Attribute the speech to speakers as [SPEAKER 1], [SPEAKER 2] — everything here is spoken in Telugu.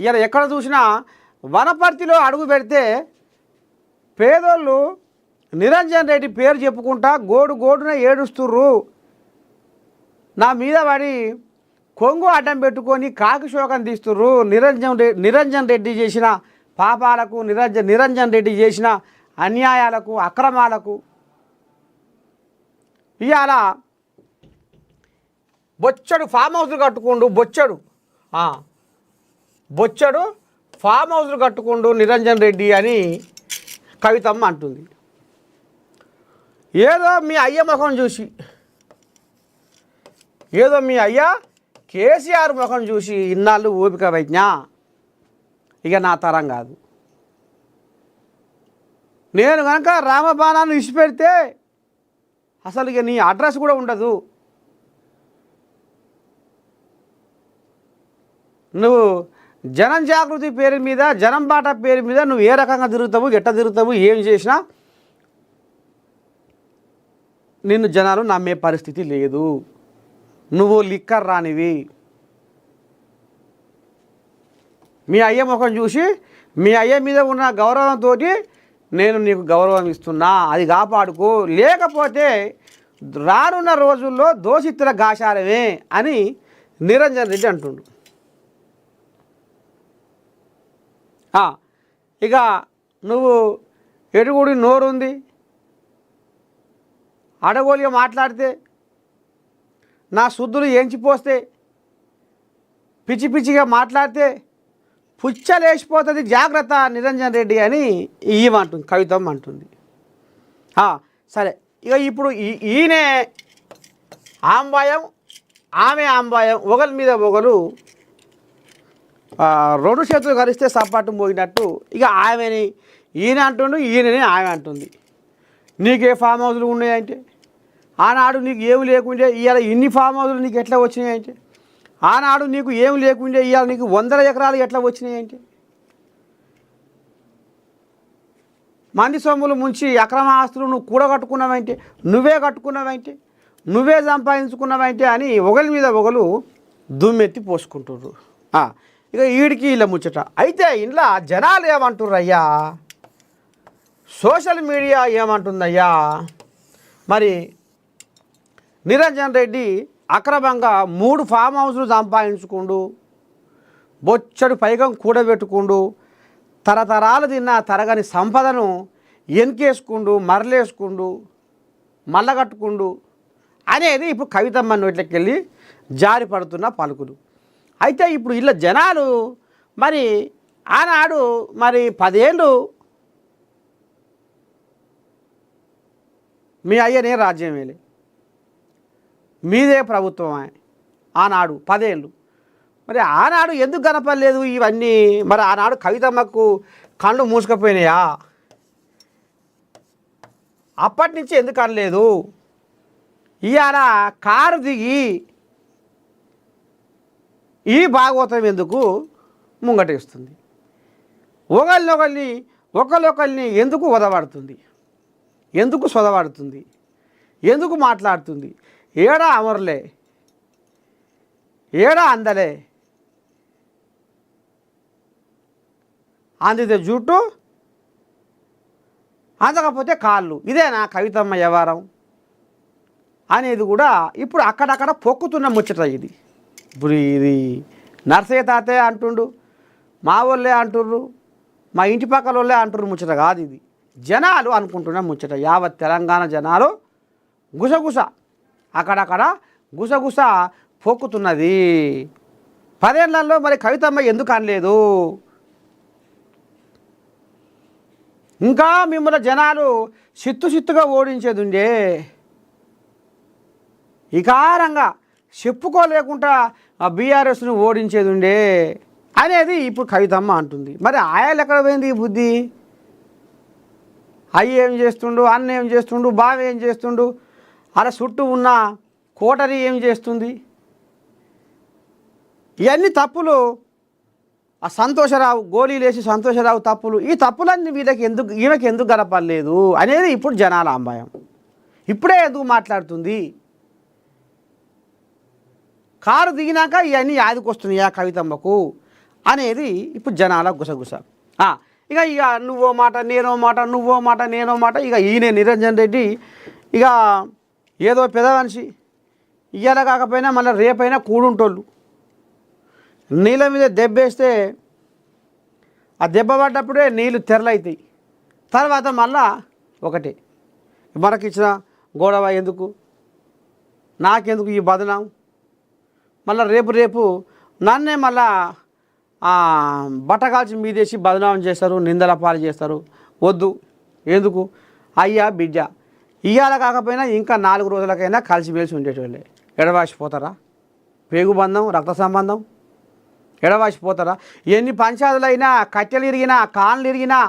[SPEAKER 1] ఇలా ఎక్కడ చూసినా వనపర్తిలో అడుగు పెడితే పేదోళ్ళు నిరంజన్ రెడ్డి పేరు చెప్పుకుంటా గోడున ఏడుస్తుర్రు. నా మీద పడి కొంగు అడ్డం పెట్టుకొని కాకి శోకం తీస్తుర్రు. నిరంజన్ రెడ్డి చేసిన పాపాలకు, నిరంజన్ రెడ్డి చేసిన అన్యాయాలకు, అక్రమాలకు. ఇవాళ బొచ్చడు ఫామ్ హౌస్లు కట్టుకుండు, బొచ్చడు ఫామ్ హౌస్లు కట్టుకుండు నిరంజన్ రెడ్డి అని కవితమ్మ అంటుంది. ఏదో మీ అయ్య ముఖం చూసి, ఏదో మీ అయ్య కేసీఆర్ ముఖం చూసి ఇన్నాళ్ళు ఓపిక వైజ్ఞా, ఇక నా తరం కాదు. నేను కనుక రామబాణాన్ని ఇచ్చిపెడితే అసలు ఇక నీ అడ్రస్ కూడా ఉండదు. నువ్వు జనం జాగృతి పేరు మీద, జనం బాట పేరు మీద నువ్వు ఏ రకంగా తిరుగుతావు, ఎట్ట తిరుగుతావు, ఏం చేసినా నిన్ను జనాలు నమ్మే పరిస్థితి లేదు. నువ్వు లిక్కర్ రానివి. మీ అయ్య ముఖం చూసి మీ అయ్య మీద ఉన్న గౌరవంతో నేను నీకు గౌరవం ఇస్తున్నా, అది కాపాడుకో, లేకపోతే రానున్న రోజుల్లో దోషితుల గాశాలమే అని నిరంజన్ రెడ్డి అంటుండు. ఇక నువ్వు ఎడుగుడి నోరుంది, అడగోలిగా మాట్లాడితే నా శుద్ధులు ఏంచిపోస్తే, పిచ్చి పిచ్చిగా మాట్లాడితే పుచ్చలేసిపోతుంది, జాగ్రత్త నిరంజన్ రెడ్డి అని ఇవ్వమంటుంది కవితమ్మ అంటుంది. సరే, ఇక ఇప్పుడు ఈయనే ఆంబాయం, ఆమె ఆంబాయం, ఒకరి మీద ఒకరు రెండు చేతులు కలిస్తే సపాటు మోగినట్టు. ఇక ఆమెని ఈయన అంటుండు, ఈయనని ఆమె అంటుంది. నీకే ఫామ్ హౌస్లు ఉన్నాయంటే, ఆనాడు నీకు ఏమి లేకుండే ఇవాళ ఇన్ని ఫామ్ హౌస్లు నీకు ఎట్లా వచ్చినాయంటే, ఆనాడు నీకు ఏమి లేకుండే ఇవాళ నీకు 100 ఎకరాలు ఎట్లా వచ్చినాయంటే, మంది సొమ్ములు ముంచి అక్రమ ఆస్తులు నువ్వు కూడగట్టుకున్నావంటే, నువ్వే కట్టుకున్నావంటే, నువ్వే సంపాదించుకున్నావంటే అని ఒకరి మీద ఒకరు దుమ్మెత్తి పోసుకుంటుర్రు. ఇక వీడికి ఇలా ముచ్చట. అయితే ఇంట్లో జనాలు ఏమంటుర్రయ్యా, సోషల్ మీడియా ఏమంటుందయ్యా, మరి నిరంజన్ రెడ్డి అక్రమంగా 3 ఫామ్ హౌస్లు సంపాదించుకుండు, బొచ్చడు పైగం కూడబెట్టుకుండు, తరతరాలు తిన్న తరగని సంపదను ఎన్కేసుకుండు, మరలేసుకుండు, మల్లగట్టుకుండు అనేది ఇప్పుడు కవితమ్మ నోట్లోకి వెళ్ళి జారి పడుతున్న పలుకులు. అయితే ఇప్పుడు ఇలా జనాలు మరి ఆనాడు మరి 10 ఏళ్ళు మీ అయ్యనే రాజ్యం వేలే, మీదే ప్రభుత్వమే ఆనాడు 10 ఏళ్ళు. మరి ఆనాడు ఎందుకు కనపడలేదు ఇవన్నీ? మరి ఆనాడు కవితమ్మకు కళ్ళు మూసుకపోయినాయా? అప్పటి నుంచి ఎందుకు అనలేదు? ఇవాళ కారు దిగి ఈ భాగవతం ఎందుకు ముంగటేస్తుంది? ఒకళ్ళొకళ్ళని ఎందుకు వదవాడుతుంది? ఎందుకు సొదవాడుతుంది? ఎందుకు మాట్లాడుతుంది? ఏడా అమరులే, ఏడా అందలే, అందితే జుట్టు, అందకపోతే కాళ్ళు. ఇదేనా కవితమ్మ వ్యవహారం అనేది కూడా ఇప్పుడు అక్కడక్కడ పొక్కుతున్న ముచ్చట ఇది. ఇప్పుడు ఇది నర్సయ్య తాతయ్య అంటుండు, మా వాళ్ళే అంటుర్రు, మా ఇంటి పక్కల వాళ్ళే అంటుర్రు ముచ్చట కాదు ఇది. జనాలు అనుకుంటున్న ముచ్చట. యావత్ తెలంగాణ జనాలు గుసగుస అక్కడక్కడ గుసగుస పొక్కుతున్నది. 10 ఏళ్లలో మరి కవితమ్మ ఎందుకు అనలేదు? ఇంకా మిమ్మల్ని జనాలు సిత్తుగా ఓడించేది ఉండే, ఇకారంగా చెప్పుకోలేకుండా బీఆర్ఎస్ను ఓడించేది ఉండే అనేది ఇప్పుడు కవితమ్మ అంటుంది. మరి ఆయాలు ఎక్కడ పోయింది ఈ బుద్ధి? అయ్య ఏం చేస్తుండు, అన్న ఏం చేస్తుండు, బావ ఏం చేస్తుండు, అలా చుట్టూ ఉన్న కోటరీ ఏం చేస్తుంది? ఇవన్నీ తప్పులు. ఆ సంతోషరావు గోళీలేసి సంతోషరావు తప్పులు, ఈ తప్పులన్నీ ఈమెకి ఎందుకు గడపలేదు అనేది ఇప్పుడు జనాల అంబాయం. ఇప్పుడే ఎందుకు మాట్లాడుతుంది? కారు దిగినాక ఇవన్నీ యాదికొస్తున్నాయి ఆ కవితమ్మకు అనేది ఇప్పుడు జనాల గుసగుస. ఇక నువ్వో మాట నేనో మాట, నువ్వో మాట నేనో మాట. ఇక ఈయన నిరంజన్ రెడ్డి ఇక ఏదో పెద్ద మనిషి, ఇయ్యాల కాకపోయినా మళ్ళీ రేపైనా కూడుంటోళ్ళు. నీళ్ళ మీద దెబ్బేస్తే ఆ దెబ్బ పడ్డప్పుడే నీళ్ళు తెరలవుతాయి. తర్వాత మళ్ళా ఒకటే మనకిచ్చిన గొడవ ఎందుకు, నాకెందుకు ఈ బదనాం, మళ్ళీ రేపు నన్నే మళ్ళా బట్టగాల్చి మీదేసి బదనాం చేస్తారు, నిందల పాలు చేస్తారు. వద్దు, ఎందుకు అయ్యా బిడ్డ ఇయ్యాల కాకపోయినా ఇంకా 4 రోజులకైనా కలిసిమెలిసి ఉండేటోళ్ళే. ఎడవాసిపోతారా? పేగు బంధం, రక్త సంబంధం ఎడవాసిపోతారా? ఎన్ని పంచాదులైనా, కట్టెలు ఇరిగినా, కాళ్ళు ఇరిగినా